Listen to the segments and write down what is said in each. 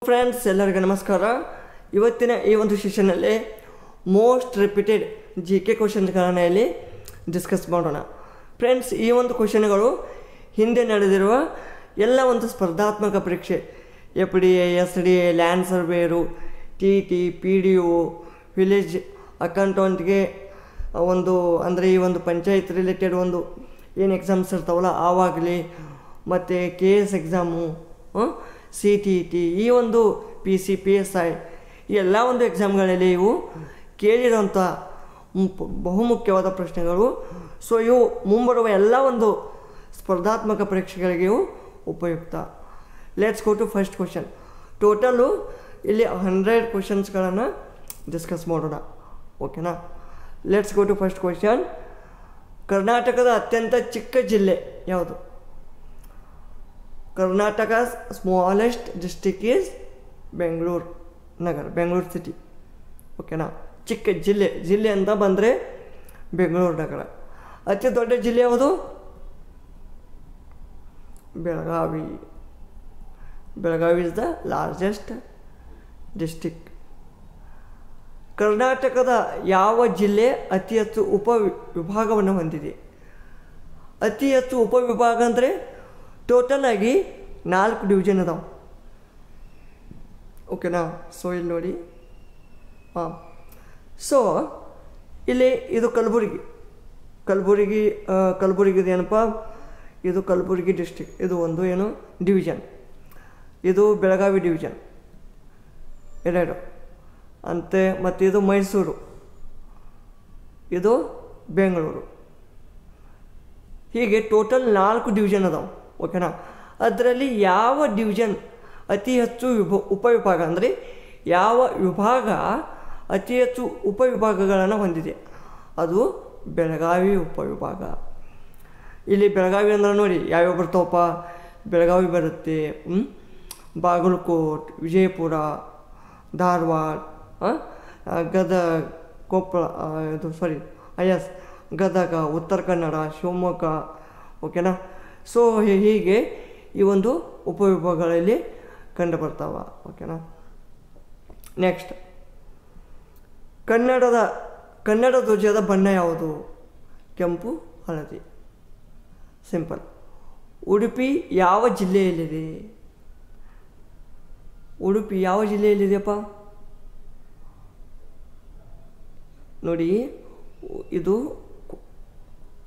Friends, ಎಲ್ಲರಿಗೂ ನಮಸ್ಕಾರ. ಇವತ್ತಿನ ಈ ಒಂದು ಸೆಷನ್ನಲ್ಲಿ ಮೋಸ್ಟ್ ರಿಪೀಟೆಡ್ GK ಕ್ವಶನ್ಸ್ಗಳನ್ನು ಇಲ್ಲಿ ಡಿಸ್ಕಸ್ ಮಾಡೋಣ. ಫ್ರೆಂಡ್ಸ್, ಈ ಒಂದು ಕ್ವಶನ್ಗಳು ಹಿಂದೆ ನಡೆದಿರುವ ಎಲ್ಲ ಒಂದು ಸ್ಪರ್ಧಾತ್ಮಕ ಪರೀಕ್ಷೆ FDA, SDA, ಲ್ಯಾಂಡ್ ಸರ್ವೇರು, TT, PDO, ವಿಲೇಜ್ ಅಕೌಂಟೆಂಟ್ಗೆ ಒಂದು ಅಂದರೆ ಈ ಒಂದು ಪಂಚಾಯತ್ ರಿಲೇಟೆಡ್ ಒಂದು ಏನು ಎಕ್ಸಾಮ್ಸ್ ಇರ್ತಾವಲ್ಲ ಆವಾಗಲಿ, ಮತ್ತು KS ಎಕ್ಸಾಮು, CTT, ಈ ಒಂದು PC, PSI ಈ ಎಲ್ಲ ಒಂದು ಎಕ್ಸಾಮ್ಗಳಲ್ಲಿ ಇವು ಕೇಳಿರೋಂಥ ಬಹುಮುಖ್ಯವಾದ ಪ್ರಶ್ನೆಗಳು. ಸೊ ಇವು ಮುಂಬರುವ ಎಲ್ಲ ಒಂದು ಸ್ಪರ್ಧಾತ್ಮಕ ಪರೀಕ್ಷೆಗಳಿಗೆ ಇವು ಉಪಯುಕ್ತ. Let's go to first question. Total ಇಲ್ಲಿ 100 ಕ್ವಶನ್ಸ್ಗಳನ್ನು ಡಿಸ್ಕಸ್ ಮಾಡೋಣ. ಓಕೆನಾ? Let's go to first question. ಕರ್ನಾಟಕದ ಅತ್ಯಂತ ಚಿಕ್ಕ ಜಿಲ್ಲೆ ಯಾವುದು? Karnataka smallest district is Bengaluru ನಗರ, ಬೆಂಗಳೂರು ಸಿಟಿ. ಓಕೆನಾ? ಚಿಕ್ಕ ಜಿಲ್ಲೆ ಅಂತ ಬಂದರೆ ಬೆಂಗಳೂರು ನಗರ. ಅತಿ ದೊಡ್ಡ ಜಿಲ್ಲೆ ಯಾವುದು? Belagavi is the largest district. ಕರ್ನಾಟಕದ ಯಾವ ಜಿಲ್ಲೆ ಅತಿ ಹೆಚ್ಚು ಉಪವಿಭಾಗವನ್ನು ಹೊಂದಿದೆ? ಅತಿ ಹೆಚ್ಚು ಉಪವಿಭಾಗ ಅಂದರೆ ಟೋಟಲ್ ಆಗಿ 4 ಡಿವಿಷನ್ ಅದಾವೆ. ಓಕೆನಾ? ಸೊ ಇಲ್ಲಿ ನೋಡಿ, ಸೊ ಇಲ್ಲಿ ಇದು ಕಲಬುರಗಿದು ಏನಪ್ಪ, ಇದು ಕಲಬುರಗಿ ಡಿಸ್ಟಿಕ್, ಇದು ಒಂದು ಏನು ಡಿವಿಷನ್. ಇದು ಬೆಳಗಾವಿ ಡಿವಿಷನ್ 2 ಅಂತೆ. ಮತ್ತು ಇದು ಮೈಸೂರು, ಇದು ಬೆಂಗಳೂರು. ಹೀಗೆ ಟೋಟಲ್ 4 ಡಿವಿಷನ್ ಅದಾವೆ. ಓಕೆನಾ? ಅದರಲ್ಲಿ ಯಾವ ಡಿವಿಷನ್ ಅತಿ ಹೆಚ್ಚು ಉಪವಿಭಾಗ ಅಂದರೆ ಯಾವ ವಿಭಾಗ ಅತಿ ಹೆಚ್ಚು ಉಪವಿಭಾಗಗಳನ್ನು ಹೊಂದಿದೆ? ಅದು ಬೆಳಗಾವಿ ಉಪವಿಭಾಗ. ಇಲ್ಲಿ ಬೆಳಗಾವಿ ಅಂದ್ರೆ ನೋಡಿ ಯಾವ್ಯಾವ ಬರ್ತಾವಪ್ಪ. ಬೆಳಗಾವಿ ಬರುತ್ತೆ, ಬಾಗಲಕೋಟೆ, ವಿಜಯಪುರ, ಧಾರವಾಡ, ಗದಗ, ಕೊಪ್ಪಳ, ಗದಗ, ಉತ್ತರ ಕನ್ನಡ, ಶಿವಮೊಗ್ಗ. ಓಕೆನಾ? ಸೊ ಹೀಗೆ ಈ ಒಂದು ಉಪವಿಭಾಗಗಳಲ್ಲಿ ಕಂಡು ಬರ್ತಾವ. ಓಕೆನಾ? ನೆಕ್ಸ್ಟ್, ಕನ್ನಡ ಧ್ವಜದ ಬಣ್ಣ ಯಾವುದು? ಕೆಂಪು, ಹಳದಿ. ಸಿಂಪಲ್. ಉಡುಪಿ ಯಾವ ಜಿಲ್ಲೆಯಲ್ಲಿದೆ? ಉಡುಪಿ ಯಾವ ಜಿಲ್ಲೆಯಲ್ಲಿದೆಯಪ್ಪ? ನೋಡಿ, ಇದು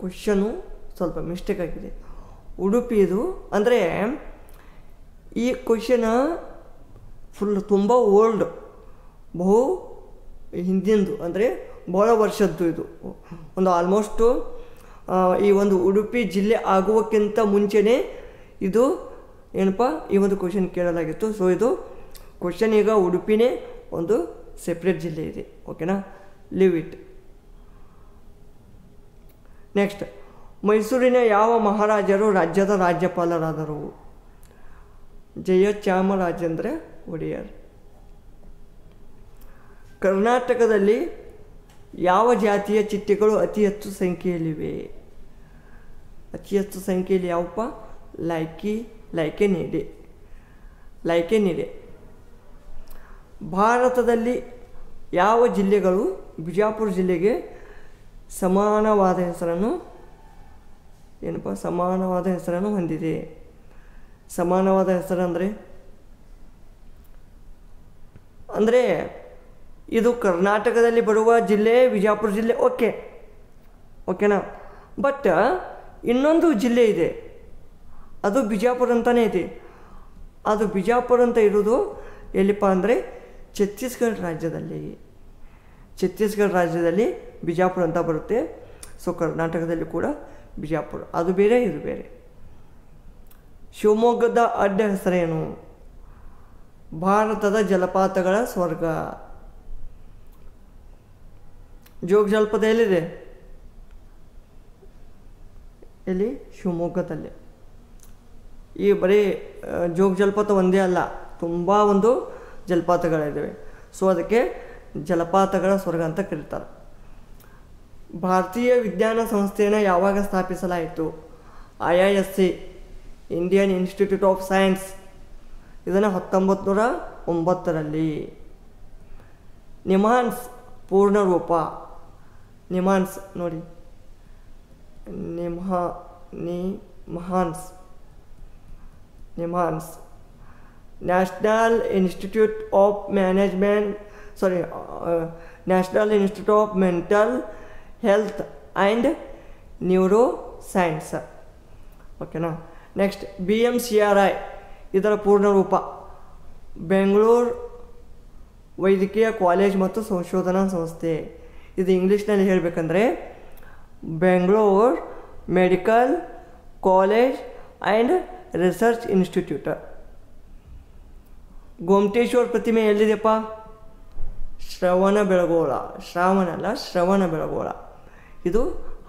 ಕ್ವಶನು ಸ್ವಲ್ಪ ಮಿಸ್ಟೇಕ್ ಆಗಿದೆ. ಉಡುಪಿ ಇದು ಅಂದರೆ ಈ ಕ್ವಶನ್ ತುಂಬ ಓಲ್ಡ್, ಬಹು ಹಿಂದಿಂದು, ಅಂದರೆ ಬಹಳ ವರ್ಷದ್ದು. ಇದು ಒಂದು ಆಲ್ಮೋಸ್ಟು ಈ ಒಂದು ಉಡುಪಿ ಜಿಲ್ಲೆ ಆಗುವಕ್ಕಿಂತ ಮುಂಚೆನೇ ಇದು ಏನಪ್ಪ ಈ ಒಂದು ಕ್ವಶನ್ ಕೇಳಲಾಗಿತ್ತು. ಸೊ ಇದು ಕ್ವಶನ್ ಈಗ ಉಡುಪಿನೇ ಒಂದು ಸೆಪ್ರೇಟ್ ಜಿಲ್ಲೆ ಇದೆ. ಓಕೆನಾ? Leave it. ನೆಕ್ಸ್ಟ್, ಮೈಸೂರಿನ ಯಾವ ಮಹಾರಾಜರು ರಾಜ್ಯದ ರಾಜ್ಯಪಾಲರಾದರು? ಜಯಚಾಮರಾಜೇಂದ್ರ ಒಡೆಯರ್. ಕರ್ನಾಟಕದಲ್ಲಿ ಯಾವ ಜಾತಿಯ ಚಿಟ್ಟೆಗಳು ಅತಿ ಹೆಚ್ಚು ಸಂಖ್ಯೆಯಲ್ಲಿವೆ? ಅತಿ ಹೆಚ್ಚು ಸಂಖ್ಯೆಯಲ್ಲಿ ಯಾವಪ್ಪ? ಲೈಕೆನಿಡೆ. ಭಾರತದಲ್ಲಿ ಯಾವ ಜಿಲ್ಲೆಗಳು ಬಿಜಾಪುರ ಜಿಲ್ಲೆಗೆ ಸಮಾನವಾದ ಹೆಸರನ್ನು ಹೊಂದಿದೆ? ಸಮಾನವಾದ ಹೆಸರು ಅಂದರೆ ಇದು ಕರ್ನಾಟಕದಲ್ಲಿ ಬರುವ ಜಿಲ್ಲೆ ಬಿಜಾಪುರ ಜಿಲ್ಲೆ. ಓಕೆನಾ? ಬಟ್ ಇನ್ನೊಂದು ಜಿಲ್ಲೆ ಇದೆ, ಅದು ಬಿಜಾಪುರ ಅಂತಲೇ ಇದೆ. ಅದು ಬಿಜಾಪುರ ಅಂತ ಇರೋದು ಎಲ್ಲಿಪ್ಪ ಅಂದರೆ ಛತ್ತೀಸ್ಗಢ ರಾಜ್ಯದಲ್ಲಿ ಬಿಜಾಪುರ ಅಂತ ಬರುತ್ತೆ. ಸೊ ಕರ್ನಾಟಕದಲ್ಲಿ ಕೂಡ ಬಿಜಾಪುರ, ಅದು ಬೇರೆ ಇದು ಬೇರೆ. ಶಿವಮೊಗ್ಗದ ಅಡ್ಡ ಹೆಸರೇನು? ಭಾರತದ ಜಲಪಾತಗಳ ಸ್ವರ್ಗ. ಜೋಗ ಜಲಪಾತ ಎಲ್ಲಿದೆ? ಎಲ್ಲಿ? ಶಿವಮೊಗ್ಗದಲ್ಲಿ. ಈ ಬರೀ ಜೋಗ ಜಲಪಾತ ಒಂದೇ ಅಲ್ಲ, ತುಂಬ ಒಂದು ಜಲಪಾತಗಳಿದ್ದಾವೆ. ಸೊ ಅದಕ್ಕೆ ಜಲಪಾತಗಳ ಸ್ವರ್ಗ ಅಂತ ಕರೀತಾರೆ. ಭಾರತೀಯ ವಿಜ್ಞಾನ ಸಂಸ್ಥೆಯನ್ನು ಯಾವಾಗ ಸ್ಥಾಪಿಸಲಾಯಿತು? IISc, Indian institute of science. ಇದನ್ನು 19 2009ರಲ್ಲಿ. ನಿಮ್ಹಾನ್ಸ್ ಪೂರ್ಣ ರೂಪ, ನಿಮ್ಹಾನ್ಸ್ ನೋಡಿ, NIMHANS national institute of national institute of mental health and neuro science. ಓಕೆನಾ. ನೆಕ್ಸ್ಟ್ BMCRI, ಇದರ ಪೂರ್ಣ ರೂಪ ಬೆಂಗಳೂರು ವೈದ್ಯಕೀಯ ಕಾಲೇಜ್ ಮತ್ತು ಸಂಶೋಧನಾ ಸಂಸ್ಥೆ. ಇದು ಇಂಗ್ಲೀಷ್ನಲ್ಲಿ ಹೇಳಬೇಕಂದ್ರೆ Bengaluru medical college and research institute. Gommateshwara ಪ್ರತಿಮೆ ಎಲ್ಲಿದೆಪ್ಪ? ಶ್ರವಣಬೆಳಗೊಳ. ಶ್ರವಣಬೆಳಗೊಳ. ಇದು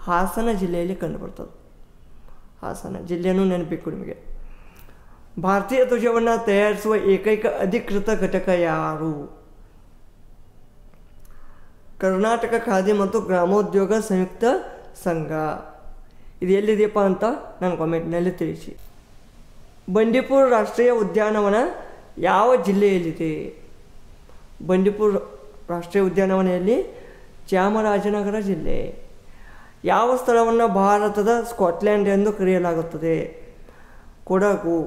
ಹಾಸನ ಜಿಲ್ಲೆಯಲ್ಲಿ ಕಂಡುಬರ್ತದೆ. ಹಾಸನ ಜಿಲ್ಲೆಯೂ ನೆನಪಿತ್ತು ನಿಮಗೆ. ಭಾರತೀಯ ಧ್ವಜವನ್ನು ತಯಾರಿಸುವ ಏಕೈಕ ಅಧಿಕೃತ ಘಟಕ ಯಾರು? ಕರ್ನಾಟಕ ಖಾದಿ ಮತ್ತು ಗ್ರಾಮೋದ್ಯೋಗ ಸಂಯುಕ್ತ ಸಂಘ. ಇದು ಎಲ್ಲಿದೆಯಪ್ಪ ಅಂತ ನಾನು ಕಾಮೆಂಟ್ನಲ್ಲಿ ತಿಳಿಸಿ. ಬಂಡೀಪುರ ರಾಷ್ಟ್ರೀಯ ಉದ್ಯಾನವನ ಯಾವ ಜಿಲ್ಲೆಯಲ್ಲಿದೆ? ಬಂಡೀಪುರ ರಾಷ್ಟ್ರೀಯ ಉದ್ಯಾನವನದಲ್ಲಿ ಚಾಮರಾಜನಗರ ಜಿಲ್ಲೆ. ಯಾವ ಸ್ಥಳವನ್ನು ಭಾರತದ ಸ್ಕಾಟ್ಲ್ಯಾಂಡ್ ಎಂದು ಕರೆಯಲಾಗುತ್ತದೆ? ಕೊಡಗು.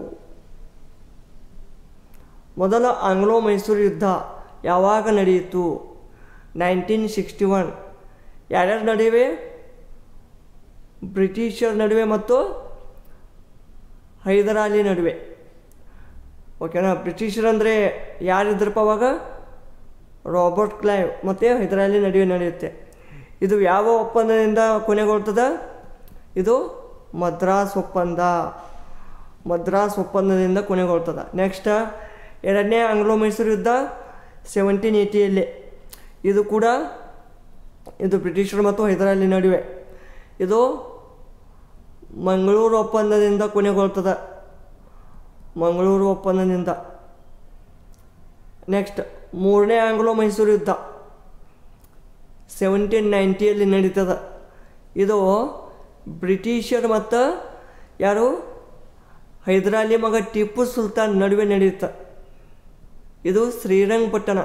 ಮೊದಲ ಆಂಗ್ಲೋ ಮೈಸೂರು ಯುದ್ಧ ಯಾವಾಗ ನಡೆಯಿತು? 1961. ಯಾರ್ಯಾರ ನಡುವೆ? ಬ್ರಿಟಿಷರ ನಡುವೆ ಮತ್ತು ಹೈದರಾಲಿ ನಡುವೆ. ಓಕೆನಾ. ಬ್ರಿಟಿಷರಂದರೆ ಯಾರಿದ್ರಪ್ಪ ಅವಾಗ? ರಾಬರ್ಟ್ ಕ್ಲೈವ್ ಮತ್ತು ಹೈದರಾಲಿ ನಡುವೆ ನಡೆಯುತ್ತೆ. ಇದು ಯಾವ ಒಪ್ಪಂದದಿಂದ ಕೊನೆಗೊಳ್ತದೆ? ಇದು ಮದ್ರಾಸ್ ಒಪ್ಪಂದದಿಂದ ಕೊನೆಗೊಳ್ತದೆ. ನೆಕ್ಸ್ಟ್ ಎರಡನೇ ಆಂಗ್ಲೋ ಮೈಸೂರು ಯುದ್ಧ 1780ಯಲ್ಲಿ. ಇದು ಕೂಡ ಬ್ರಿಟಿಷರು ಮತ್ತು ಹೈದರಾಲಿ ನಡುವೆ. ಇದು ಮಂಗಳೂರು ಒಪ್ಪಂದದಿಂದ ಕೊನೆಗೊಳ್ತದೆ. ನೆಕ್ಸ್ಟ್ ಮೂರನೇ ಆಂಗ್ಲೋ ಮೈಸೂರು ಯುದ್ಧ 1790ಯಲ್ಲಿ ನಡೀತದೆ. ಇದು ಬ್ರಿಟಿಷರ್ ಮತ್ತು ಯಾರು? ಹೈದರಾಲಿ ಮಗ ಟಿಪ್ಪು ಸುಲ್ತಾನ್ ನಡುವೆ ನಡೆಯುತ್ತೆ. ಇದು ಶ್ರೀರಂಗಪಟ್ಟಣ.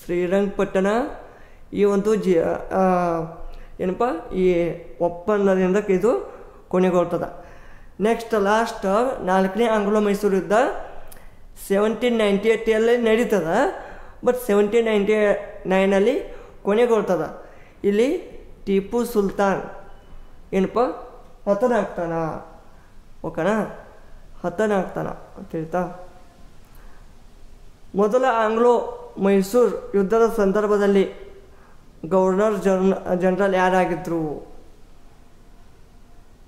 ಶ್ರೀರಂಗಪಟ್ಟಣ ಈ ಒಂದು ಈ ಒಪ್ಪಂದದಿಂದ ಇದು ಕೊನೆಗೊಳ್ತದೆ. ನೆಕ್ಸ್ಟ್ ಲಾಸ್ಟ್ ನಾಲ್ಕನೇ ಆಂಗ್ಲೋ ಮೈಸೂರು ಯುದ್ಧ 1798ಯಲ್ಲಿ ನಡೀತದೆ. ಬಟ್ 1799ನಲ್ಲಿ ಕೊನೆಗೊಳ್ತದೆ. ಇಲ್ಲಿ ಟಿಪ್ಪು ಸುಲ್ತಾನ್ ಹತನಾಗ್ತಾನ. ಓಕೆನಾ. ಹತನಾಗ್ತಾನ ಅಂತ ಹೇಳ್ತಾ. ಮೊದಲ ಆಂಗ್ಲೋ ಮೈಸೂರು ಯುದ್ಧದ ಸಂದರ್ಭದಲ್ಲಿ ಗವರ್ನರ್ ಜನರಲ್ ಯಾರಾಗಿದ್ದರು?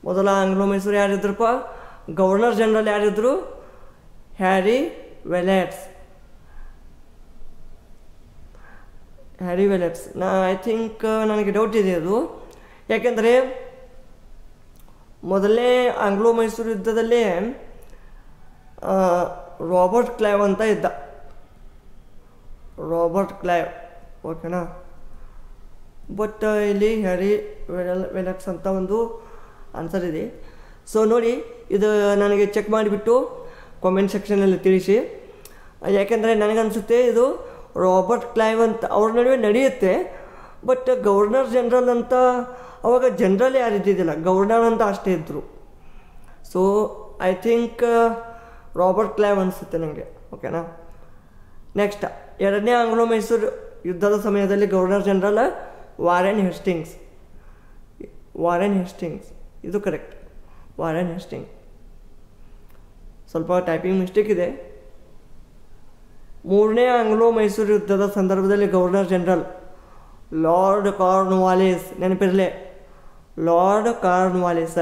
ಮೊದಲ ಆಂಗ್ಲೋ ಮೈಸೂರು ಯಾರಿದ್ರಪ್ಪ? ಗವರ್ನರ್ ಜನರಲ್ ಯಾರಿದ್ರು? ಹ್ಯಾರಿ ವೆಲೆಟ್ಸ್. ಐ ಥಿಂಕ್ ನನಗೆ ಡೌಟ್ ಇದೆ ಅದು. ಯಾಕೆಂದರೆ ಮೊದಲನೇ ಆಂಗ್ಲೋ ಮೈಸೂರು ಯುದ್ಧದಲ್ಲಿ ರಾಬರ್ಟ್ ಕ್ಲೈವ್ ಅಂತ ಇದ್ದ. ಓಕೆನಾ. ಬಟ್ ಇಲ್ಲಿ ಹ್ಯಾರಿ ವೆಲೆಟ್ಸ್ ಅಂತ ಒಂದು ಆನ್ಸರ್ ಇದೆ. ಸೊ ನೋಡಿ, ಇದು ನನಗೆ ಚೆಕ್ ಮಾಡಿಬಿಟ್ಟು ಕಾಮೆಂಟ್ ಸೆಕ್ಷನಲ್ಲಿ ತಿಳಿಸಿ. ಯಾಕೆಂದರೆ ನನಗನ್ಸುತ್ತೆ ಇದು ರಾಬರ್ಟ್ ಕ್ಲೈವ್ ಅಂತ ಅವ್ರ ನಡುವೆ ನಡೆಯುತ್ತೆ. ಬಟ್ ಗವರ್ನರ್ ಜನರಲ್ ಅಂತ ಅವಾಗ ಜನರಲ್ ಯಾರಿದ್ದಿದ್ದಿಲ್ಲ, ಗವರ್ನರ್ ಅಂತ ಅಷ್ಟೇ ಇದ್ದರು. So I think Robert Clive ಅನಿಸುತ್ತೆ ನನಗೆ. ಓಕೆನಾ. ನೆಕ್ಸ್ಟ್ ಎರಡನೇ ಆಂಗ್ಲೋ ಮೈಸೂರು ಯುದ್ಧದ ಸಮಯದಲ್ಲಿ ಗವರ್ನರ್ ಜನರಲ್ ವಾರೆನ್ ಹೇಸ್ಟಿಂಗ್ಸ್. ಇದು ಕರೆಕ್ಟ್, ವಾರೆನ್ ಹೇಸ್ಟಿಂಗ್ಸ್. ಸ್ವಲ್ಪ ಟೈಪಿಂಗ್ ಮಿಸ್ಟೇಕ್ ಇದೆ. ಮೂರನೇ ಆಂಗ್ಲೋ ಮೈಸೂರು ಯುದ್ಧದ ಸಂದರ್ಭದಲ್ಲಿ ಗವರ್ನರ್ ಜನರಲ್ ಲಾರ್ಡ್ ಕಾರ್ನ್ವಾಲಿಸ್. ನೆನಪಿರಲಿ, ಲಾರ್ಡ್ ಕಾರ್ನ್ವಾಲಿಸ್.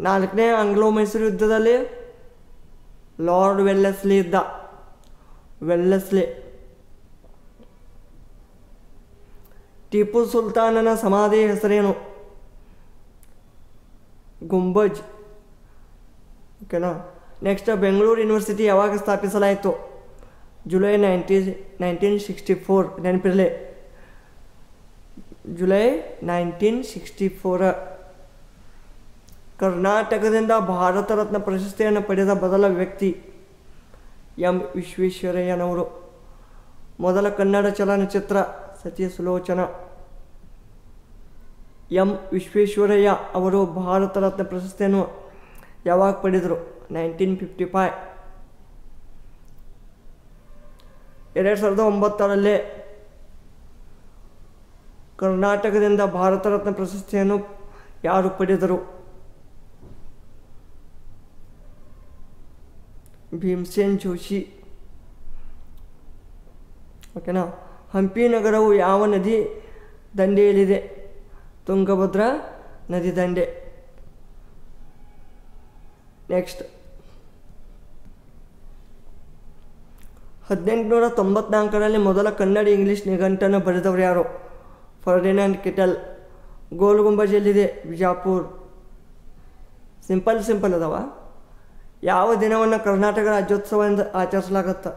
ನಾಲ್ಕನೇ ಆಂಗ್ಲೋ ಮೈಸೂರು ಯುದ್ಧದಲ್ಲಿ ಲಾರ್ಡ್ ವೆಲ್ಲೆಸ್ಲಿ ಇದ್ದ. ಟಿಪ್ಪು ಸುಲ್ತಾನನ ಸಮಾಧಿ ಹೆಸರೇನು? ಗುಂಬಜ್. ಓಕೆನಾ. ನೆಕ್ಸ್ಟ್ ಬೆಂಗಳೂರು ಯೂನಿವರ್ಸಿಟಿ ಯಾವಾಗ ಸ್ಥಾಪಿಸಲಾಯಿತು? ಜುಲೈ 1964. ನೆನಪಿರಲಿ, ಜುಲೈ 1964. ಕರ್ನಾಟಕದಿಂದ ಭಾರತ ರತ್ನ ಪ್ರಶಸ್ತಿಯನ್ನು ಪಡೆದ ಮೊದಲ ವ್ಯಕ್ತಿ ಎಂ ವಿಶ್ವೇಶ್ವರಯ್ಯನವರು. ಮೊದಲ ಕನ್ನಡ ಚಲನಚಿತ್ರ ಸತಿ ಸುಲೋಚನ. ಎಂ ವಿಶ್ವೇಶ್ವರಯ್ಯ ಅವರು ಭಾರತ ರತ್ನ ಪ್ರಶಸ್ತಿಯನ್ನು ಯಾವಾಗ ಪಡೆದರು? 1955. 2009 ಕರ್ನಾಟಕದಿಂದ ಭಾರತ ರತ್ನ ಪ್ರಶಸ್ತಿಯನ್ನು ಯಾರು ಪಡೆದರು? ಭೀಮಸೇನ್ ಜೋಶಿ. ಓಕೆನಾ. ಹಂಪಿ ನಗರವು ಯಾವ ನದಿ ದಂಡೆಯಲ್ಲಿದೆ? ತುಂಗಭದ್ರಾ ನದಿ ದಂಡೆ. ನೆಕ್ಸ್ಟ್, 1894 ಮೊದಲ ಕನ್ನಡ ಇಂಗ್ಲೀಷ್ ನಿಘಂಟನ್ನು ಬರೆದವರು ಯಾರು? Ferdinand Kittel. ಗೋಲ್ ಗುಂಬಜ್ ಎಲ್ಲಿದೆ? ಬಿಜಾಪುರ್. ಸಿಂಪಲ್ ಅದಾವ. ಯಾವ ದಿನವನ್ನು ಕರ್ನಾಟಕ ರಾಜ್ಯೋತ್ಸವ ಎಂದು ಆಚರಿಸಲಾಗುತ್ತೆ?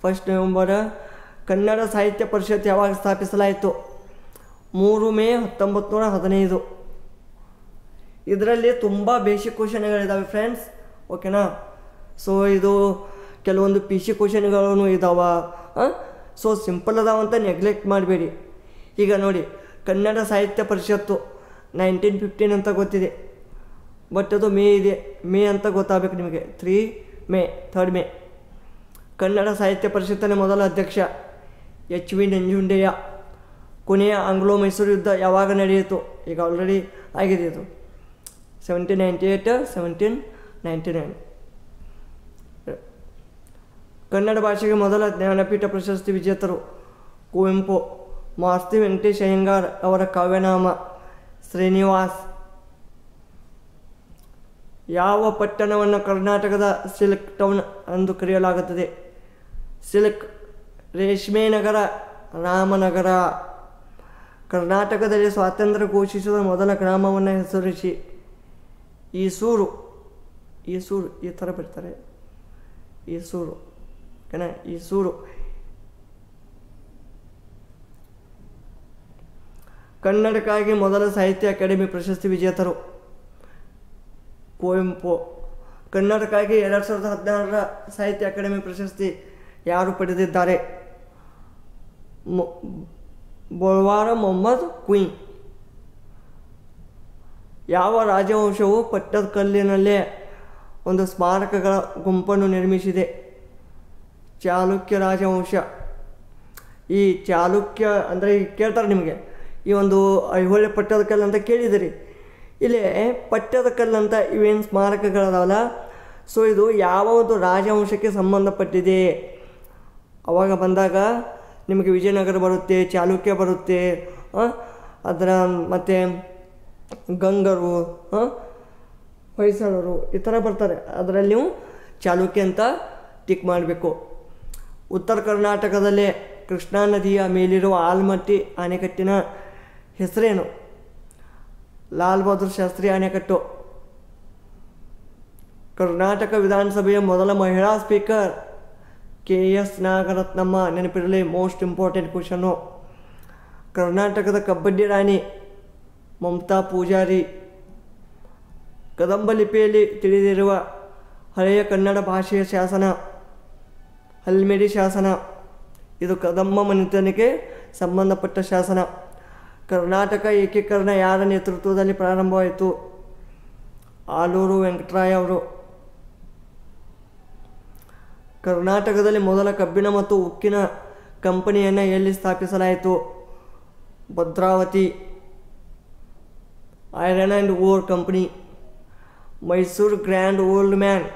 1 ನವೆಂಬರ್. ಕನ್ನಡ ಸಾಹಿತ್ಯ ಪರಿಷತ್ ಯಾವಾಗ ಸ್ಥಾಪಿಸಲಾಯಿತು? 3 ಮೇ 1915. ಇದರಲ್ಲಿ ತುಂಬ ಬೇಸಿಕ್ ಕ್ವಶನ್ಗಳಿದ್ದಾವೆ ಫ್ರೆಂಡ್ಸ್. ಓಕೆನಾ. ಸೊ ಇದು ಕೆಲವೊಂದು ಪಿ ಸಿ ಕ್ವಶನ್ಗಳೂ ಇದ್ದಾವ. ಸೊ ಸಿಂಪಲ್ ಅದಾವಂತ ನೆಗ್ಲೆಕ್ಟ್ ಮಾಡಬೇಡಿ. ಈಗ ನೋಡಿ, ಕನ್ನಡ ಸಾಹಿತ್ಯ ಪರಿಷತ್ತು 1915 ಅಂತ ಗೊತ್ತಿದೆ, ಬಟ್ ಅದು ಮೇ ಇದೆ. ಮೇ ಅಂತ ಗೊತ್ತಾಗಬೇಕು ನಿಮಗೆ. 3 ಮೇ. ಕನ್ನಡ ಸಾಹಿತ್ಯ ಪರಿಷತ್ತಿನ ಮೊದಲ ಅಧ್ಯಕ್ಷ ಎಚ್.ವಿ. ನಂಜುಂಡಯ್ಯ. ಕೊನೆಯ ಆಂಗ್ಲೋ ಮೈಸೂರು ಯುದ್ಧ ಯಾವಾಗ ನಡೆಯಿತು? ಈಗ ಆಲ್ರೆಡಿ ಆಗಿದೆ ಇದು. 1798, 1799. ಕನ್ನಡ ಭಾಷೆಗೆ ಮೊದಲ ಜ್ಞಾನಪೀಠ ಪ್ರಶಸ್ತಿ ವಿಜೇತರು ಕುವೆಂಪು. ಮಾಸ್ತಿ ವೆಂಕಟೇಶ್ ಅಯ್ಯಂಗಾರ್ ಅವರ ಕಾವ್ಯನಾಮ ಶ್ರೀನಿವಾಸ್. ಯಾವ ಪಟ್ಟಣವನ್ನು ಕರ್ನಾಟಕದ ಸಿಲ್ಕ್ ಟೌನ್ ಎಂದು ಕರೆಯಲಾಗುತ್ತದೆ? ಸಿಲ್ಕ್. ರೇಷ್ಮೆ ನಗರ ರಾಮನಗರ. ಕರ್ನಾಟಕದಲ್ಲಿ ಸ್ವಾತಂತ್ರ್ಯ ಘೋಷಿಸಿದ ಮೊದಲ ಗ್ರಾಮವನ್ನು ಹೆಸರಿಸಿ. ಈಸೂರು. ಈ ಥರ ಬರ್ತಾರೆ. ಈಸೂರು. ಓಕೆನಾ. ಈಸೂರು. ಕನ್ನಡಕ್ಕಾಗಿ ಮೊದಲ ಸಾಹಿತ್ಯ ಅಕಾಡೆಮಿ ಪ್ರಶಸ್ತಿ ವಿಜೇತರು ಕುವೆಂಪು. ಕನ್ನಡಕ್ಕಾಗಿ 2016 ಸಾಹಿತ್ಯ ಅಕಾಡೆಮಿ ಪ್ರಶಸ್ತಿ ಯಾರು ಪಡೆದಿದ್ದಾರೆ? ಬೋಳ್ವಾರ ಮೊಹಮ್ಮದ್ ಕುಯಿ. ಯಾವ ರಾಜವಂಶವು ಪಟ್ಟದಕಲ್ಲಿನಲ್ಲೇ ಒಂದು ಸ್ಮಾರಕಗಳ ಗುಂಪನ್ನು ನಿರ್ಮಿಸಿದೆ? ಚಾಲುಕ್ಯ ರಾಜವಂಶ. ಈ ಚಾಲುಕ್ಯ ಅಂದರೆ ಕೇಳ್ತಾರೆ ನಿಮಗೆ, ಈ ಒಂದು ಐಹೊಳೆ ಪಟ್ಟದಕಲ್ಲು ಅಂತ ಕೇಳಿದಿರಿ. ಇಲ್ಲಿ ಪಟ್ಟದಕಲ್ಲು ಅಂತ ಇವೇನು ಸ್ಮಾರಕಗಳದಾವಲ್ಲ, ಸೊ ಇದು ಯಾವ ಒಂದು ರಾಜವಂಶಕ್ಕೆ ಸಂಬಂಧಪಟ್ಟಿದೆ ಅವಾಗ ಬಂದಾಗ ನಿಮಗೆ ವಿಜಯನಗರ ಬರುತ್ತೆ, ಚಾಲುಕ್ಯ ಬರುತ್ತೆ, ಅದರ ಮತ್ತು ಗಂಗರು, ಹೊಯ್ಸಳರು ಈ ಥರ ಬರ್ತಾರೆ. ಅದರಲ್ಲಿ ನೀವು ಚಾಲುಕ್ಯ ಅಂತ ಟಿಕ್ ಮಾಡಬೇಕು. ಉತ್ತರ ಕರ್ನಾಟಕದಲ್ಲೇ ಕೃಷ್ಣಾ ನದಿಯ ಮೇಲಿರುವ ಆಲ್ಮಟ್ಟಿ ಅಣೆಕಟ್ಟಿನ ಹೆಸರೇನು? ಲಾಲ್ ಬಹದ್ದೂರ್ ಶಾಸ್ತ್ರಿ ಅಣೆಕಟ್ಟು. ಕರ್ನಾಟಕ ವಿಧಾನಸಭೆಯ ಮೊದಲ ಮಹಿಳಾ ಸ್ಪೀಕರ್ KS ನಾಗರತ್ನಮ್ಮ. ನೆನಪಿರಲಿ, ಮೋಸ್ಟ್ ಇಂಪಾರ್ಟೆಂಟ್ ಕ್ವಶನ್ನು. ಕರ್ನಾಟಕದ ಕಬಡ್ಡಿ ರಾಣಿ ಮಮತಾ ಪೂಜಾರಿ. ಕದಂಬ ಲಿಪಿಯಲ್ಲಿ ತಿಳಿದಿರುವ ಹಳೆಯ ಕನ್ನಡ ಭಾಷೆಯ ಶಾಸನ ಹಲ್ಮಿಡಿ ಶಾಸನ. ಇದು ಕದಂಬ ಮನೆತನಕ್ಕೆ ಸಂಬಂಧಪಟ್ಟ ಶಾಸನ. ಕರ್ನಾಟಕ ಏಕೀಕರಣ ಯಾರ ನೇತೃತ್ವದಲ್ಲಿ ಪ್ರಾರಂಭವಾಯಿತು? ಆಲೂರು ವೆಂಕಟರಾಯ ಅವರು. ಕರ್ನಾಟಕದಲ್ಲಿ ಮೊದಲ ಕಬ್ಬಿಣ ಮತ್ತು ಉಕ್ಕಿನ ಕಂಪನಿಯನ್ನು ಎಲ್ಲಿ ಸ್ಥಾಪಿಸಲಾಯಿತು? Bhadravati. Iron and ore company. Mysuru grand old man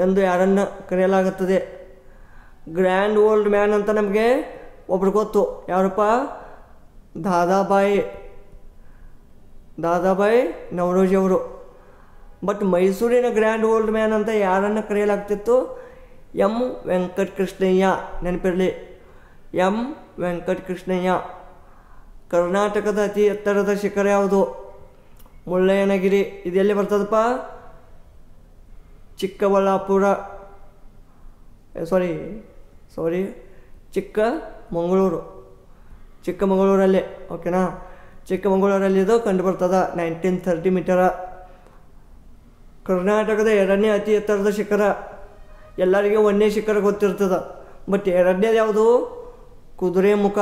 ಎಂದು ಯಾರನ್ನು ಕರೆಯಲಾಗುತ್ತದೆ? ಗ್ರ್ಯಾಂಡ್ ಓಲ್ಡ್ ಮ್ಯಾನ್ ಅಂತ ನಮಗೆ ಒಬ್ರು ಗೊತ್ತು, ಯಾರಪ್ಪ? ದಾದಾಬಾಯಿ ನವರೋಜಿ ಅವರು. ಬಟ್ ಮೈಸೂರಿನ ಗ್ರ್ಯಾಂಡ್ ಓಲ್ಡ್ ಮ್ಯಾನ್ ಅಂತ ಯಾರನ್ನು ಕರೆಯಲಾಗ್ತಿತ್ತು? ಎಂ ವೆಂಕಟಕೃಷ್ಣಯ್ಯ. ನೆನಪಿರಲಿ, ಎಂ ವೆಂಕಟಕೃಷ್ಣಯ್ಯ. ಕರ್ನಾಟಕದ ಅತಿ ಎತ್ತರದ ಶಿಖರ ಯಾವುದು? ಮುಳ್ಳಯ್ಯನಗಿರಿ. ಇದೆಲ್ಲಿ ಬರ್ತದಪ್ಪ? ಚಿಕ್ಕಬಳ್ಳಾಪುರ. ಚಿಕ್ಕಮಗಳೂರಲ್ಲೇ. ಓಕೆನಾ. ಚಿಕ್ಕಮಗಳೂರಲ್ಲಿ ಇದು ಕಂಡು ಬರ್ತದ. 1930 ಮೀಟರ. ಕರ್ನಾಟಕದ ಎರಡನೇ ಅತಿ ಎತ್ತರದ ಶಿಖರ, ಎಲ್ಲರಿಗೂ ಒಂದನೇ ಶಿಖರ ಗೊತ್ತಿರ್ತದೆ, ಬಟ್ ಎರಡನೇದು ಯಾವುದು? ಕುದುರೆಮುಖ.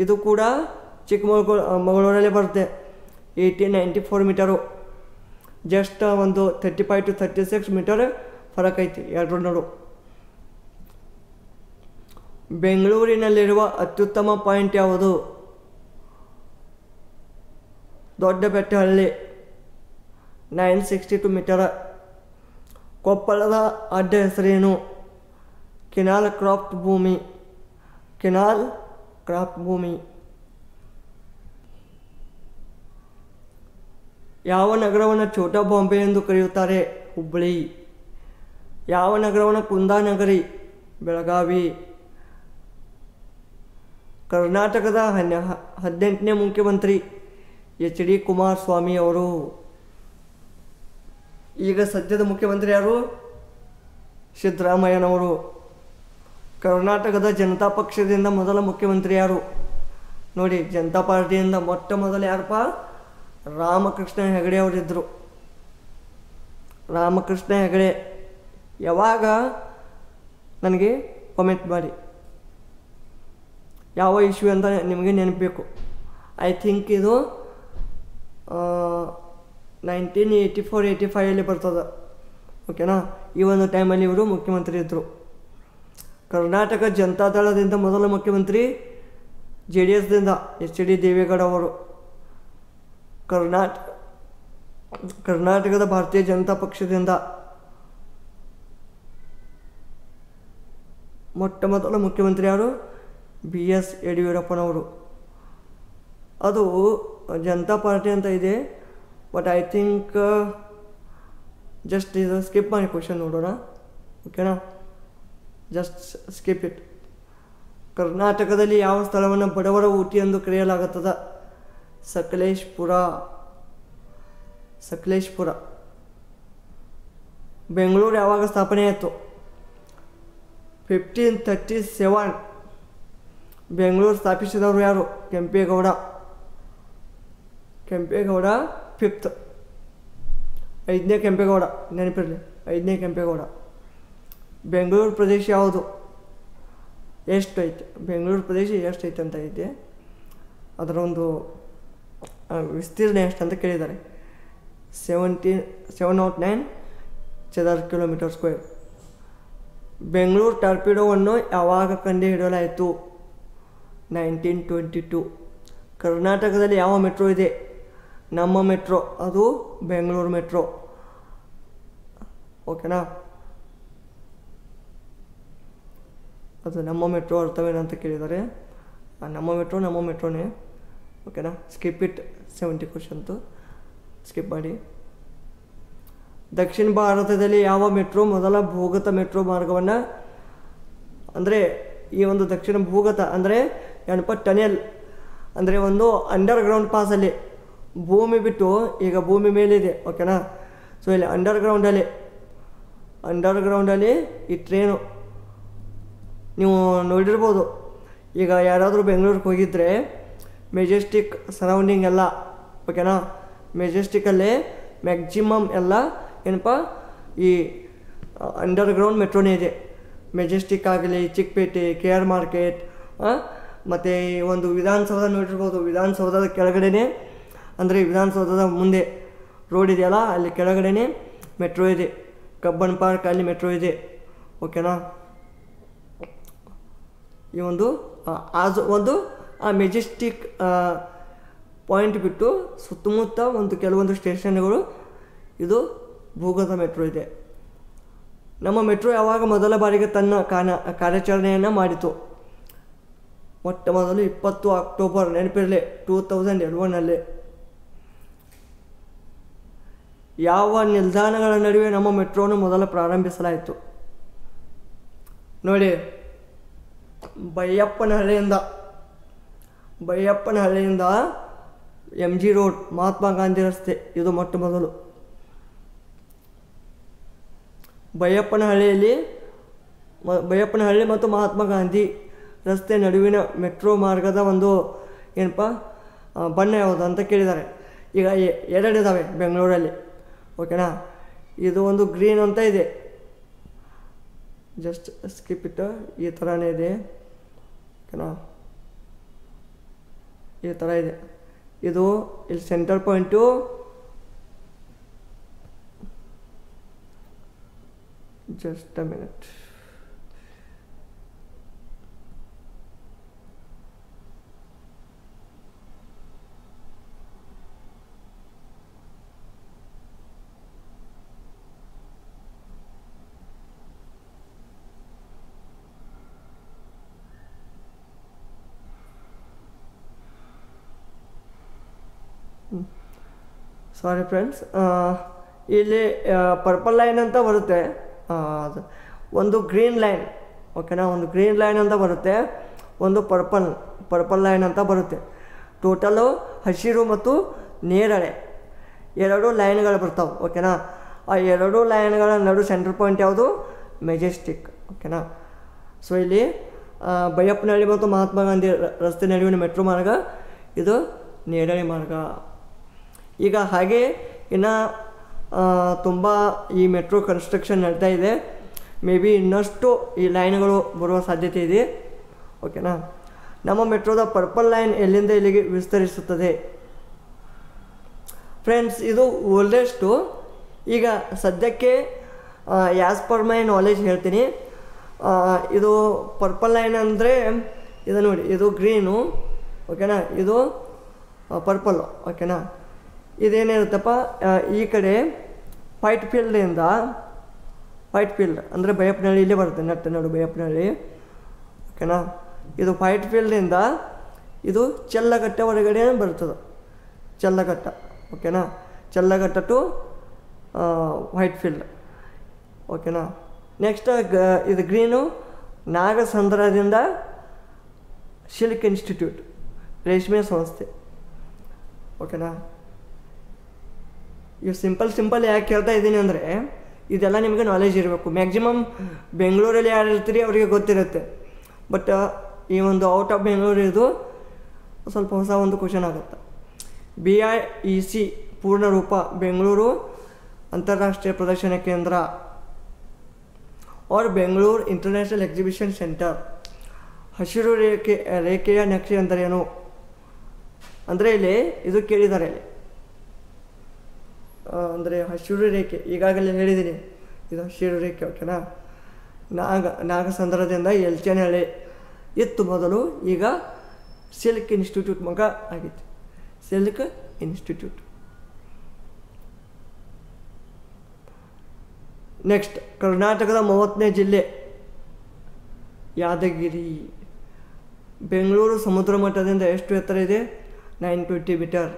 ಇದು ಕೂಡ ಚಿಕ್ಕಮಗಳೂರಲ್ಲಿ ಬರುತ್ತೆ. 1894 ಮೀಟರು. ಜಸ್ಟ್ ಒಂದು 35 to 36 ಮೀಟರ್ ಫರಕ್ ಐತಿ ಎರಡರ ನಡು. ಬೆಂಗಳೂರಿನಲ್ಲಿರುವ ಅತ್ಯುತ್ತಮ ಪಾಯಿಂಟ್ ಯಾವುದು? ದೊಡ್ಡಬೆಟ್ಟಹಳ್ಳಿ 962 ಮೀಟರ್. ಕೊಪ್ಪಳದ ಅಡ್ಡ ಹೆಸರೇನು? ಕೆನಾಲ್ ಕ್ರಾಫ್ಟ್ ಭೂಮಿ. ಕೆನಾಲ್ ಕ್ರಾಫ್ಟ್ ಭೂಮಿ. ಯಾವ ನಗರವನ್ನು ಛೋಟಾ ಬಾಂಬೆ ಎಂದು ಕರೆಯುತ್ತಾರೆ? ಹುಬ್ಬಳ್ಳಿ. ಯಾವ ನಗರವನ್ನು ಕುಂದಾನಗರಿ? ಬೆಳಗಾವಿ. ಕರ್ನಾಟಕದ 18ನೇ ಮುಖ್ಯಮಂತ್ರಿ HD ಕುಮಾರಸ್ವಾಮಿ ಅವರು. ಈಗ ಸದ್ಯದ ಮುಖ್ಯಮಂತ್ರಿ ಯಾರು? ಸಿದ್ದರಾಮಯ್ಯನವರು. ಕರ್ನಾಟಕದ ಜನತಾ ಪಕ್ಷದಿಂದ ಮೊದಲ ಮುಖ್ಯಮಂತ್ರಿ ಯಾರು? ನೋಡಿ, ಜನತಾ ಪಾರ್ಟಿಯಿಂದ ಮೊಟ್ಟ ಮೊದಲು ಯಾರಪ್ಪ? ರಾಮಕೃಷ್ಣ ಹೆಗಡೆ ಅವರಿದ್ದರು. ರಾಮಕೃಷ್ಣ ಹೆಗಡೆ ಯಾವಾಗ? ನನಗೆ ಕಾಮೆಂಟ್ ಮಾಡಿ, ಯಾವ ಇಶ್ಯೂ ಅಂತ ನಿಮಗೆ ನೆನಪಬೇಕು. ಐ ಥಿಂಕ್ ಇದು 1984-85 ಬರ್ತದೆ. ಓಕೆನಾ? ಈ ಒಂದು ಟೈಮಲ್ಲಿ ಇವರು ಮುಖ್ಯಮಂತ್ರಿ ಇದ್ದರು. ಕರ್ನಾಟಕ ಜನತಾದಳದಿಂದ ಮೊದಲ ಮುಖ್ಯಮಂತ್ರಿ JDSದಿಂದ HD ದೇವೇಗೌಡ ಅವರು. ಕರ್ನಾಟಕದ ಭಾರತೀಯ ಜನತಾ ಪಕ್ಷದಿಂದ ಮೊಟ್ಟ ಮೊದಲ ಮುಖ್ಯಮಂತ್ರಿ ಯಾರು? BS ಯಡಿಯೂರಪ್ಪನವರು. ಅದು ಜನತಾ ಪಾರ್ಟಿ ಅಂತ ಇದೆ, ಬಟ್ ಐ ಥಿಂಕ್ ಜಸ್ಟ್ ಇದು ಸ್ಕಿಪ್ ಮಾಡಿ ಕ್ವಶನ್ ನೋಡೋಣ. ಓಕೆನಾ? Just skip it. ಕರ್ನಾಟಕದಲ್ಲಿ ಯಾವ ಸ್ಥಳವನ್ನು ಬಡವರ ಊಟಿ ಎಂದು ಕರೆಯಲಾಗುತ್ತದೆ? ಸಕಲೇಶ್ಪುರ. ಸಕಲೇಶ್ಪುರ. ಬೆಂಗಳೂರು ಯಾವಾಗ ಸ್ಥಾಪನೆ ಆಯಿತು? 1537. ಬೆಂಗಳೂರು ಸ್ಥಾಪಿಸಿದವರು ಯಾರು? ಕೆಂಪೇಗೌಡ. ಕೆಂಪೇಗೌಡ 5th. 5ನೇ ಕೆಂಪೇಗೌಡ, ನೆನಪಿರಲಿ, 5ನೇ ಕೆಂಪೇಗೌಡ. ಬೆಂಗಳೂರು ಪ್ರದೇಶ ಯಾವುದು? ಎಷ್ಟು ಐತೆ? ಬೆಂಗಳೂರು ಪ್ರದೇಶ ಎಷ್ಟು ಐತೆ ಅಂತ ಐತೆ, ಅದರ ಒಂದು ವಿಸ್ತೀರ್ಣ ಎಷ್ಟು ಅಂತ ಕೇಳಿದ್ದಾರೆ. 709 ಚದರ ಕಿಲೋಮೀಟರ್ ಸ್ಕ್ವೇರ್. ಬೆಂಗಳೂರು ಟಾರ್ಪಿಡೋವನ್ನು ಯಾವಾಗ ಕಂಡುಹಿಡಿಯಲಾಯಿತು? 1922. ಕರ್ನಾಟಕದಲ್ಲಿ ಯಾವ ಮೆಟ್ರೋ ಇದೆ? ನಮ್ಮ ಮೆಟ್ರೋ, ಅದು ಬೆಂಗಳೂರು ಮೆಟ್ರೋ. ಓಕೆನಾ? ಅದು ನಮ್ಮ ಮೆಟ್ರೋ ಅರ್ಥವೇನಂತ ಕೇಳಿದ್ದಾರೆ. ನಮ್ಮ ಮೆಟ್ರೋನೇ. ಓಕೆನಾ? Skip it. 70 ಕ್ವಶನ್ತು ಸ್ಕಿಪ್ ಮಾಡಿ. ದಕ್ಷಿಣ ಭಾರತದಲ್ಲಿ ಯಾವ ಮೆಟ್ರೋ ಮೊದಲ ಭೂಗತ ಮೆಟ್ರೋ ಮಾರ್ಗವನ್ನು, ಅಂದರೆ ಈ ಒಂದು ದಕ್ಷಿಣ ಭೂಗತ ಅಂದರೆ ಏನಪ್ಪ? ಟನೆಲ್ ಅಂದರೆ ಒಂದು ಅಂಡರ್ಗ್ರೌಂಡ್ ಪಾಸಲ್ಲಿ ಭೂಮಿ ಬಿಟ್ಟು, ಈಗ ಭೂಮಿ ಮೇಲಿದೆ. ಓಕೆನಾ? ಸೊ ಇಲ್ಲಿ ಅಂಡರ್ಗ್ರೌಂಡಲ್ಲಿ ಈ ಟ್ರೈನು ನೀವು ನೋಡಿರ್ಬೋದು. ಈಗ ಯಾರಾದರೂ ಬೆಂಗಳೂರಿಗೆ ಹೋಗಿದ್ದರೆ ಮೆಜೆಸ್ಟಿಕ್ ಸರೌಂಡಿಂಗ್ ಎಲ್ಲ, ಓಕೆನಾ? ಮೆಜೆಸ್ಟಿಕಲ್ಲೇ ಮ್ಯಾಕ್ಸಿಮಮ್ ಎಲ್ಲ ಏನಪ್ಪ ಈ ಅಂಡರ್ಗ್ರೌಂಡ್ ಮೆಟ್ರೋನೇ ಇದೆ. ಮೆಜೆಸ್ಟಿಕ್ ಆಗಲಿ, ಚಿಕ್ಕಪೇಟೆ, KR ಮಾರ್ಕೆಟ್, ಮತ್ತು ಈ ಒಂದು ವಿಧಾನಸೌಧ ನೋಡಿರ್ಬೋದು. ವಿಧಾನಸೌಧದ ಕೆಳಗಡೆನೇ, ಅಂದರೆ ವಿಧಾನಸೌಧದ ಮುಂದೆ ರೋಡ್ ಇದೆಯಲ್ಲ, ಅಲ್ಲಿ ಕೆಳಗಡೆನೇ ಮೆಟ್ರೋ ಇದೆ. ಕಬ್ಬನ್ ಪಾರ್ಕ್ ಅಲ್ಲಿ ಮೆಟ್ರೋ ಇದೆ. ಓಕೆನಾ? ಈ ಒಂದು ಆ ಮೆಜೆಸ್ಟಿಕ್ ಪಾಯಿಂಟ್ ಬಿಟ್ಟು ಸುತ್ತಮುತ್ತ ಕೆಲವೊಂದು ಸ್ಟೇಷನ್ಗಳು ಇದು ಭೂಗತ ಮೆಟ್ರೋ ಇದೆ. ನಮ್ಮ ಮೆಟ್ರೋ ಯಾವಾಗ ಮೊದಲ ಬಾರಿಗೆ ತನ್ನ ಕಾರ್ಯಾಚರಣೆಯನ್ನು ಮಾಡಿತು? ಮೊಟ್ಟ ಮೊದಲು 20 ಅಕ್ಟೋಬರ್, ನೆನಪಿರಲಿ, 2011ನಲ್ಲಿ. ಯಾವ ನಿಲ್ದಾಣಗಳ ನಡುವೆ ನಮ್ಮ ಮೆಟ್ರೋವನ್ನು ಮೊದಲು ಪ್ರಾರಂಭಿಸಲಾಯಿತು? ನೋಡಿ, ಬೈಯಪ್ಪನಹಳ್ಳಿಯಿಂದ MG ರೋಡ್, ಮಹಾತ್ಮ ಗಾಂಧಿ ರಸ್ತೆ, ಇದು ಮೊಟ್ಟ ಮೊದಲು. ಬೈಯಪ್ಪನಹಳ್ಳಿ ಮತ್ತು ಮಹಾತ್ಮ ಗಾಂಧಿ ರಸ್ತೆ ನಡುವಿನ ಮೆಟ್ರೋ ಮಾರ್ಗದ ಒಂದು ಏನಪ್ಪ ಬಣ್ಣ ಯಾವುದು ಅಂತ ಕೇಳಿದ್ದಾರೆ. ಈಗ 2 ಇದ್ದಾವೆ ಬೆಂಗಳೂರಲ್ಲಿ, ಓಕೆನಾ. ಇದು ಒಂದು ಗ್ರೀನ್ ಅಂತ ಇದೆ, ಜಸ್ಟ್ ಸ್ಕಿಪ್ ಇಟ್ಟು ಈ ಥರನೇ ಇದೆ ಓಕೆನಾ, ಈ ಥರ ಇದೆ. ಇದು ಇಲ್ಲಿ centre point just a minute. Sorry friends, ಇಲ್ಲಿ ಪರ್ಪಲ್ ಲೈನ್ ಅಂತ ಬರುತ್ತೆ, ಅದು ಒಂದು ಗ್ರೀನ್ ಲೈನ್ ಓಕೆನಾ, ಒಂದು ಗ್ರೀನ್ ಲೈನ್ ಅಂತ ಬರುತ್ತೆ, ಒಂದು ಪರ್ಪಲ್ ಲೈನ್ ಅಂತ ಬರುತ್ತೆ. ಟೋಟಲು ಹಸಿರು ಮತ್ತು ನೇರಳೆ ಎರಡು ಲೈನ್ಗಳು ಬರ್ತಾವೆ ಓಕೆನಾ. ಆ ಎರಡು ಲೈನ್ಗಳ ನಡು ಸೆಂಟ್ರ್ ಪಾಯಿಂಟ್ ಯಾವುದು? ಮೆಜೆಸ್ಟಿಕ್ ಓಕೆನಾ. ಸೊ ಇಲ್ಲಿ ಬೈಯಪ್ಪನಹಳ್ಳಿ ಮತ್ತು ಮಹಾತ್ಮ ಗಾಂಧಿ ರಸ್ತೆ ನಡುವಿನ ಮೆಟ್ರೋ ಮಾರ್ಗ ಇದು ನೇರಳೆ ಮಾರ್ಗ. ಈಗ ಹಾಗೆ ಇನ್ನು ತುಂಬ ಈ ಮೆಟ್ರೋ ಕನ್ಸ್ಟ್ರಕ್ಷನ್ ನಡೀತಾ ಇದೆ. ಮೇ ಬಿ ಇನ್ನಷ್ಟು ಈ ಲೈನ್ಗಳು ಬರುವ ಸಾಧ್ಯತೆ ಇದೆ ಓಕೆನಾ. ನಮ್ಮ ಮೆಟ್ರೋದ ಪರ್ಪಲ್ ಲೈನ್ ಎಲ್ಲಿಂದ ಎಲ್ಲಿಗೆ ವಿಸ್ತರಿಸುತ್ತದೆ? ಫ್ರೆಂಡ್ಸ್, ಇದು ಓಲ್ಡೆಸ್ಟು. ಈಗ ಸದ್ಯಕ್ಕೆ ಆ್ಯಸ್ ಪರ್ ಮೈ ನಾಲೆಜ್ ಹೇಳ್ತೀನಿ. ಇದು ಪರ್ಪಲ್ ಲೈನ್ ಅಂದರೆ ಇದು ನೋಡಿ, ಇದು ಗ್ರೀನು ಓಕೆನಾ, ಇದು ಪರ್ಪಲ್ಲು ಓಕೆನಾ. ಇದೇನಿರುತ್ತಪ್ಪ, ಈ ಕಡೆ ವೈಟ್ ಫೀಲ್ಡ್ ಅಂದರೆ ಬೈಯಪ್ಪನಹಳ್ಳಿ ಇಲ್ಲೇ ಬರುತ್ತೆ, ನಡು ಬೈಯಪ್ಪನಹಳ್ಳಿ ಓಕೆನಾ. ಇದು ವೈಟ್ ಫೀಲ್ಡಿಂದ ಇದು ಚಲ್ಲಘಟ್ಟ ಹೊರಗಡೆ ಬರ್ತದೆ, ಚಲ್ಲಘಟ್ಟ ಓಕೆನಾ, ಚಲ್ಲಘಟ್ಟ ಟು ವೈಟ್ ಫೀಲ್ಡ್ ಓಕೆನಾ. ನೆಕ್ಸ್ಟ್ ಇದು ಗ್ರೀನು ನಾಗಸಂದ್ರದಿಂದ ಸಿಲ್ಕ್ ಇನ್ಸ್ಟಿಟ್ಯೂಟ್ ರೇಷ್ಮೆ ಸಂಸ್ಥೆ ಓಕೆನಾ. ಇವು ಸಿಂಪಲ್ ಯಾಕೆ ಹೇಳ್ತಾ ಇದ್ದೀನಿ ಅಂದರೆ ಇದೆಲ್ಲ ನಿಮಗೆ ನಾಲೆಜ್ ಇರಬೇಕು. ಮ್ಯಾಕ್ಸಿಮಮ್ ಬೆಂಗಳೂರಲ್ಲಿ ಯಾರು ಇರ್ತೀರಿ ಅವರಿಗೆ ಗೊತ್ತಿರುತ್ತೆ, ಬಟ್ ಈ ಒಂದು ಔಟ್ ಆಫ್ ಬೆಂಗಳೂರು ಇದು ಸ್ವಲ್ಪ ಹೊಸ ಒಂದು ಕ್ವಶನ್ ಆಗುತ್ತೆ. BIEC ಪೂರ್ಣ ರೂಪ ಬೆಂಗಳೂರು ಅಂತಾರಾಷ್ಟ್ರೀಯ ಪ್ರದರ್ಶನ ಕೇಂದ್ರ और ಬೆಂಗಳೂರು ಇಂಟರ್ನ್ಯಾಷನಲ್ ಎಕ್ಸಿಬಿಷನ್ ಸೆಂಟರ್. ಹಸಿರು ರೇಖೆಯ ನಕ್ಷೆ ಅಂದರೇನು ಅಂದರೆ ಇಲ್ಲಿ ಇದು ಕೇಳಿದ್ದಾರೆ. ಅಂದರೆ ಹಸಿರು ರೇಖೆ ಈಗಾಗಲೇ ಹೇಳಿದ್ದೀನಿ, ಇದು ಹಸಿರು ರೇಖೆ ಓಕೆನಾ. ನಾಗಸಂದ್ರದಿಂದ ಎಲ್ಚನಹಳ್ಳಿ ಇತ್ತು ಮೊದಲು, ಈಗ ಸಿಲ್ಕ್ ಇನ್ಸ್ಟಿಟ್ಯೂಟ್ ಮಗ ಆಗಿತ್ತು, ಸಿಲ್ಕ್ ಇನ್ಸ್ಟಿಟ್ಯೂಟ್. ನೆಕ್ಸ್ಟ್, ಕರ್ನಾಟಕದ 30ನೇ ಜಿಲ್ಲೆ ಯಾದಗಿರಿ. ಬೆಂಗಳೂರು ಸಮುದ್ರ ಮಟ್ಟದಿಂದ ಎಷ್ಟು ಎತ್ತರ ಇದೆ? 920 ಮೀಟರ್.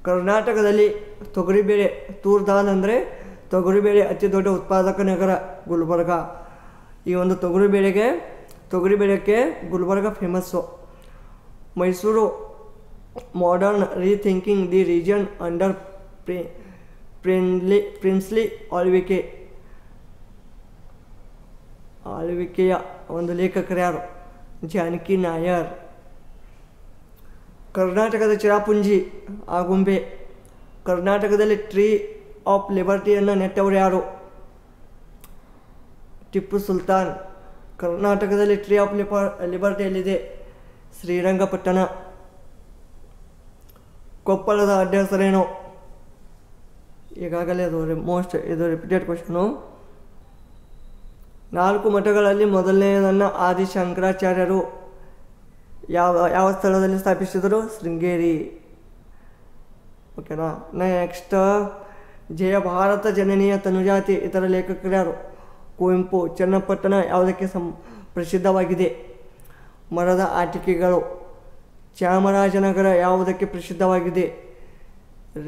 ಕರ್ನಾಟಕದಲ್ಲಿ ತೊಗರಿಬೇಳೆ ತೂರ್ದಾಲ್ ಅಂದರೆ ತೊಗರಿಬೇಳೆ ಅತಿ ದೊಡ್ಡ ಉತ್ಪಾದಕ ನಗರ ಗುಲ್ಬರ್ಗ. ಈ ಒಂದು ತೊಗರಿಬೇಳೆಗೆ Gulbarga famous. Mysore modern rethinking the region under princely ಆಳ್ವಿಕೆಯ ಒಂದು ಲೇಖಕರು ಯಾರು? ಜಾನಕಿ ನಾಯರ್. ಕರ್ನಾಟಕದ ಚಿರಾಪುಂಜಿ ಆಗುಂಬೆ. ಕರ್ನಾಟಕದಲ್ಲಿ ಟ್ರೀ ಆಫ್ ಲಿಬರ್ಟಿಯನ್ನು ನೆಟ್ಟವರು ಯಾರು? ಟಿಪ್ಪು ಸುಲ್ತಾನ್. ಕರ್ನಾಟಕದಲ್ಲಿ ಟ್ರೀ ಆಫ್ ಲಿಬರ್ಟಿಯಲ್ಲಿದೆ ಶ್ರೀರಂಗಪಟ್ಟಣ. ಕೊಪ್ಪಳದ ಅಡ್ಡ ಹೆಸರೇನು? ಈಗಾಗಲೇ ಅದು ಇದು ರಿಪೀಟೆಡ್ ಕ್ವಶನು. 4 ಮಠಗಳಲ್ಲಿ ಮೊದಲನೆಯದನ್ನು ಆದಿಶಂಕರಾಚಾರ್ಯರು ಯಾವ ಸ್ಥಳದಲ್ಲಿ ಸ್ಥಾಪಿಸಿದರು? ಶೃಂಗೇರಿ ಓಕೆನಾ. ನೆಕ್ಸ್ಟ್, ಜಯ ಭಾರತ ಜನನೀಯ ತನುಜಾತಿ ಇತರ ಲೇಖಕರು ಯಾರು? ಕುವೆಂಪು. ಚನ್ನಪಟ್ಟಣ ಯಾವುದಕ್ಕೆ ಪ್ರಸಿದ್ಧವಾಗಿದೆ? ಮರದ ಆಟಿಕೆಗಳು. ಚಾಮರಾಜನಗರ ಯಾವುದಕ್ಕೆ ಪ್ರಸಿದ್ಧವಾಗಿದೆ?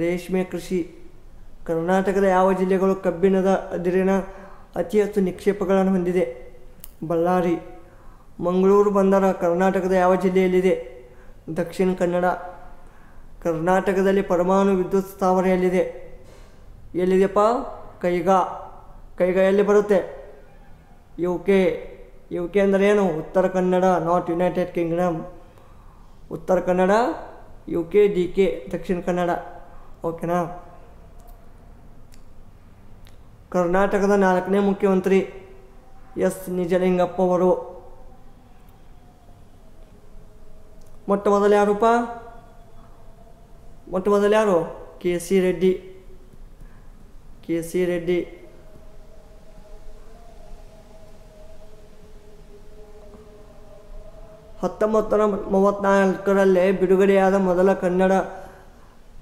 ರೇಷ್ಮೆ ಕೃಷಿ. ಕರ್ನಾಟಕದ ಯಾವ ಜಿಲ್ಲೆಗಳು ಕಬ್ಬಿಣದ ಅದಿರಿನ ಅತಿ ಹೆಚ್ಚು ನಿಕ್ಷೇಪಗಳನ್ನು ಹೊಂದಿದೆ? ಬಳ್ಳಾರಿ. ಮಂಗಳೂರು ಬಂದರ ಕರ್ನಾಟಕದ ಯಾವ ಜಿಲ್ಲೆಯಲ್ಲಿದೆ? ದಕ್ಷಿಣ ಕನ್ನಡ. ಕರ್ನಾಟಕದಲ್ಲಿ ಪರಮಾಣು ವಿದ್ಯುತ್ ಸ್ಥಾವರ ಎಲ್ಲಿದೆಯಪ್ಪ? ಕೈಗಾ ಎಲ್ಲಿ ಬರುತ್ತೆ? UK ಅಂದರೆ ಏನು? Uttara Kannada, not United Kingdom. Uttara Kannada, UK, DK Dakshina Kannada ಓಕೆನಾ. ಕರ್ನಾಟಕದ 4ನೇ ಮುಖ್ಯಮಂತ್ರಿ ಎಸ್ ನಿಜಲಿಂಗಪ್ಪ ಅವರು. ಮೊಟ್ಟ ಮೊದಲು ಯಾರು? K C Reddy. 1934 ಬಿಡುಗಡೆಯಾದ ಮೊದಲ ಕನ್ನಡ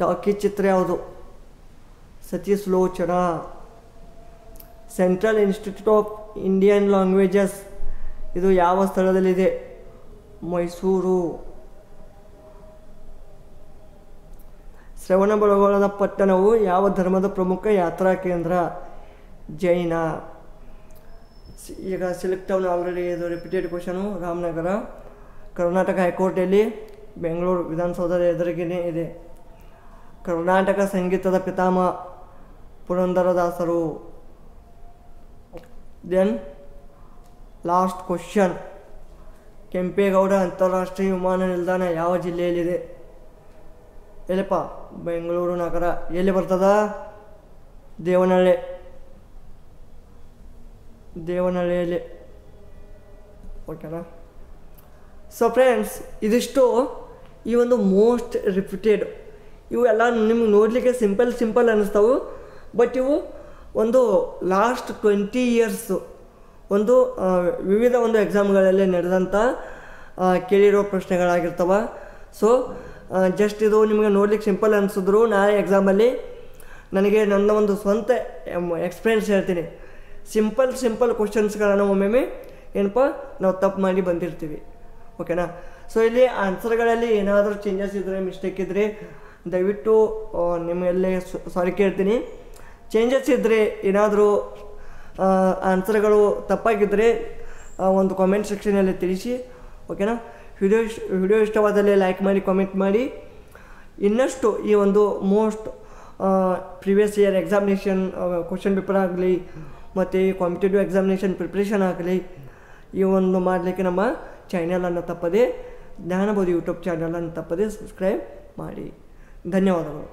ಟಾಕಿ ಚಿತ್ರ ಯಾವುದು? ಸತಿಸುಲೋಚನಾ. Central institute of Indian languages ಇದು ಯಾವ ಸ್ಥಳದಲ್ಲಿದೆ? ಮೈಸೂರು. ಶ್ರವಣಬೆಳಗೊಳದ ಪಟ್ಟಣವು ಯಾವ ಧರ್ಮದ ಪ್ರಮುಖ ಯಾತ್ರಾ ಕೇಂದ್ರ? ಜೈನ. ಈಗ ಸೆಲೆಕ್ಟ್ ಟೌನ್ ಆಲ್ರೆಡಿ ಇದು repeated question. Ramanagara. Karnataka high court ಎಲ್ಲಿ? ಬೆಂಗಳೂರು ವಿಧಾನಸೌಧದ ಎದುರಿಗೇನೆ ಇದೆ. ಕರ್ನಾಟಕ ಸಂಗೀತದ ಪಿತಾಮಹ ಪುರಂದರದಾಸರು. ದೆನ್ ಲಾಸ್ಟ್ ಕ್ವಶನ್, ಕೆಂಪೇಗೌಡ ಅಂತಾರಾಷ್ಟ್ರೀಯ ವಿಮಾನ ನಿಲ್ದಾಣ ಯಾವ ಜಿಲ್ಲೆಯಲ್ಲಿದೆ? ಎಲ್ಲಿಪ್ಪ? ಬೆಂಗಳೂರು ನಗರ. ಎಲ್ಲಿ ಬರ್ತದ? ದೇವನಹಳ್ಳಿಯಲ್ಲಿ. ಓಕೆನಾ? ಸೊ ಫ್ರೆಂಡ್ಸ್, ಇದಿಷ್ಟು ಈ ಒಂದು ಮೋಸ್ಟ್ ರಿಪೀಟೆಡ್. ಇವೆಲ್ಲ ನಿಮ್ಗೆ ನೋಡಲಿಕ್ಕೆ ಸಿಂಪಲ್ ಅನ್ನಿಸ್ತಾವೆ, ಬಟ್ ಇವು ಒಂದು ಲಾಸ್ಟ್ 20 ಇಯರ್ಸು ಒಂದು ವಿವಿಧ ಒಂದು ಎಕ್ಸಾಮ್ಗಳಲ್ಲಿ ನಡೆದಂಥ ಕೇಳಿರೋ ಪ್ರಶ್ನೆಗಳಾಗಿರ್ತವೆ. ಸೊ ಜಸ್ಟ್ ಇದು ನಿಮಗೆ ನೋಡ್ಲಿಕ್ಕೆ ಸಿಂಪಲ್ ಅನಿಸಿದ್ರು, ನಾಳೆ ಎಕ್ಸಾಮಲ್ಲಿ ನನಗೆ ನನ್ನ ಒಂದು ಸ್ವಂತ ಎಕ್ಸ್ಪೀರಿಯನ್ಸ್ ಹೇಳ್ತೀನಿ. ಸಿಂಪಲ್ ಕ್ವಶನ್ಸ್ಗಳನ್ನು ಒಮ್ಮೊಮ್ಮೆ ಏನಪ್ಪ ನಾವು ತಪ್ಪು ಮಾಡಿ ಬಂದಿರ್ತೀವಿ. ಓಕೆನಾ? ಸೊ ಇಲ್ಲಿ ಆನ್ಸರ್ಗಳಲ್ಲಿ ಏನಾದರೂ ಚೇಂಜಸ್ ಇದ್ದರೆ, ಮಿಸ್ಟೇಕ್ ಇದ್ದರೆ ದಯವಿಟ್ಟು ನಿಮ್ಮಲ್ಲೇ ಸಾರಿ ಕೇಳ್ತೀನಿ. ಚೇಂಜಸ್ ಇದ್ದರೆ, ಏನಾದರೂ ಆನ್ಸರ್ಗಳು ತಪ್ಪಾಗಿದ್ದರೆ ಒಂದು ಕಾಮೆಂಟ್ ಸೆಕ್ಷನಲ್ಲಿ ತಿಳಿಸಿ. ಓಕೆನಾ? ವಿಡಿಯೋ ಇಷ್ಟವಾದಲ್ಲಿ ಲೈಕ್ ಮಾಡಿ, ಕಾಮೆಂಟ್ ಮಾಡಿ. ಇನ್ನಷ್ಟು ಈ ಒಂದು most previous year examination question paper ಆಗಲಿ ಮತ್ತು ಕಾಂಪಿಟೇಟಿವ್ ಎಕ್ಸಾಮಿನೇಷನ್ ಪ್ರಿಪ್ರೇಷನ್ ಆಗಲಿ, ಈ ಒಂದು ಮಾಡಲಿಕ್ಕೆ ನಮ್ಮ ಚಾನಲನ್ನು ತಪ್ಪದೆ, ಜ್ಞಾನಬೋಧಿ ಯೂಟ್ಯೂಬ್ ಚಾನಲನ್ನು ತಪ್ಪದೆ ಸಬ್ಸ್ಕ್ರೈಬ್ ಮಾಡಿ. ಧನ್ಯವಾದಗಳು.